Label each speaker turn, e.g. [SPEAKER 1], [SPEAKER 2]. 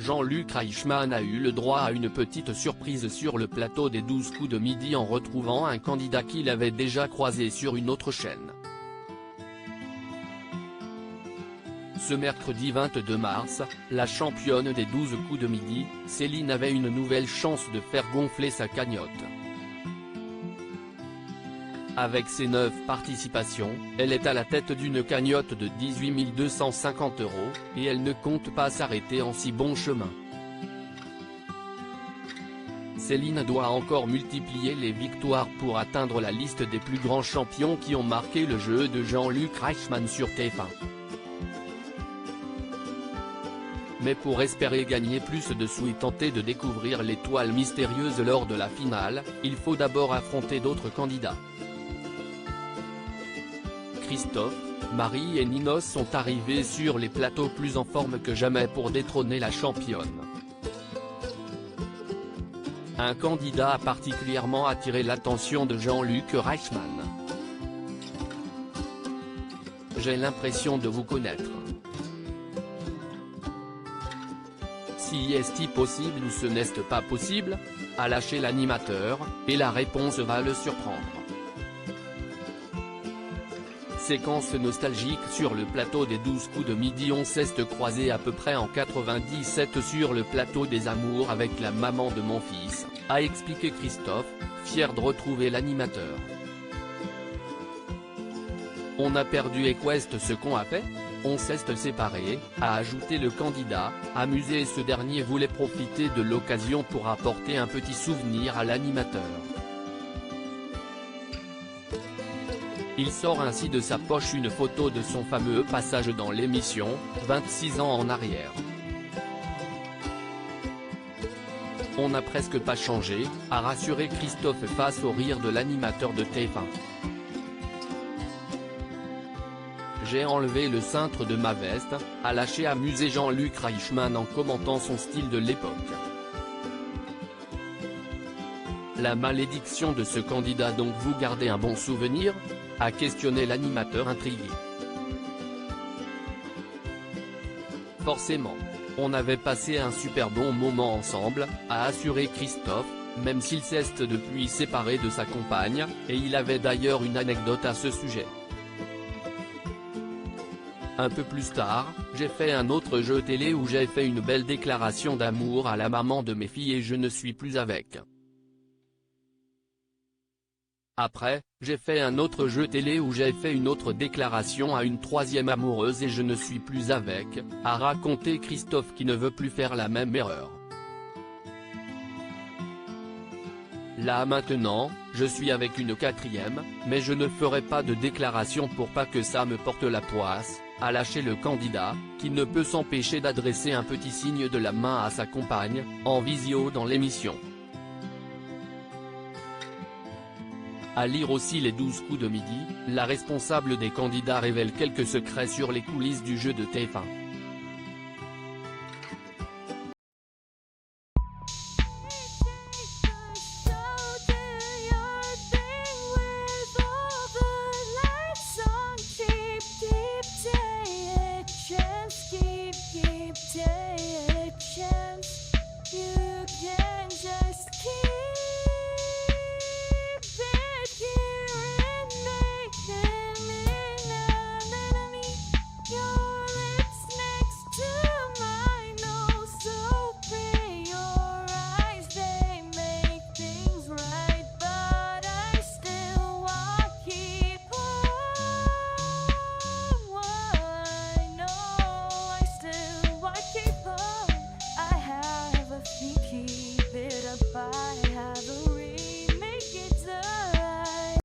[SPEAKER 1] Jean-Luc Reichmann a eu le droit à une petite surprise sur le plateau des 12 coups de midi en retrouvant un candidat qu'il avait déjà croisé sur une autre chaîne. Ce mercredi 22 mars, la championne des 12 coups de midi, Céline avait une nouvelle chance de faire gonfler sa cagnotte. Avec ses 9 participations, elle est à la tête d'une cagnotte de 18 250 €, et elle ne compte pas s'arrêter en si bon chemin. Céline doit encore multiplier les victoires pour atteindre la liste des plus grands champions qui ont marqué le jeu de Jean-Luc Reichmann sur TF1. Mais pour espérer gagner plus de sous et tenter de découvrir l'étoile mystérieuse lors de la finale, il faut d'abord affronter d'autres candidats. Christophe, Marie et Ninos sont arrivés sur les plateaux plus en forme que jamais pour détrôner la championne. Un candidat a particulièrement attiré l'attention de Jean-Luc Reichmann. J'ai l'impression de vous connaître. Si est-il possible ou ce n'est pas possible, a lâché l'animateur, et la réponse va le surprendre. Séquence nostalgique sur le plateau des 12 coups de midi. On s'est croisé à peu près en 97 sur le plateau des Amours avec la maman de mon fils, a expliqué Christophe, fier de retrouver l'animateur. On a perdu et qu'est-ce ce qu'on a fait? On s'est séparés, a ajouté le candidat, amusé, et ce dernier voulait profiter de l'occasion pour apporter un petit souvenir à l'animateur. Il sort ainsi de sa poche une photo de son fameux passage dans l'émission, 26 ans en arrière. On n'a presque pas changé, a rassuré Christophe face au rire de l'animateur de TF1. J'ai enlevé le cintre de ma veste, a lâché amusé Jean-Luc Reichmann en commentant son style de l'époque. La malédiction de ce candidat, donc vous gardez un bon souvenir? A questionné l'animateur intrigué. Forcément. On avait passé un super bon moment ensemble, a assuré Christophe, même s'il s'est depuis séparé de sa compagne, et il avait d'ailleurs une anecdote à ce sujet. Un peu plus tard, j'ai fait un autre jeu télé où j'ai fait une belle déclaration d'amour à la maman de mes filles et je ne suis plus avec. Après, j'ai fait un autre jeu télé où j'ai fait une autre déclaration à une troisième amoureuse et je ne suis plus avec, a raconté Christophe qui ne veut plus faire la même erreur. Là maintenant, je suis avec une quatrième, mais je ne ferai pas de déclaration pour pas que ça me porte la poisse, a lâché le candidat, qui ne peut s'empêcher d'adresser un petit signe de la main à sa compagne, en visio dans l'émission. À lire aussi les 12 coups de midi, la responsable des candidats révèle quelques secrets sur les coulisses du jeu de TF1.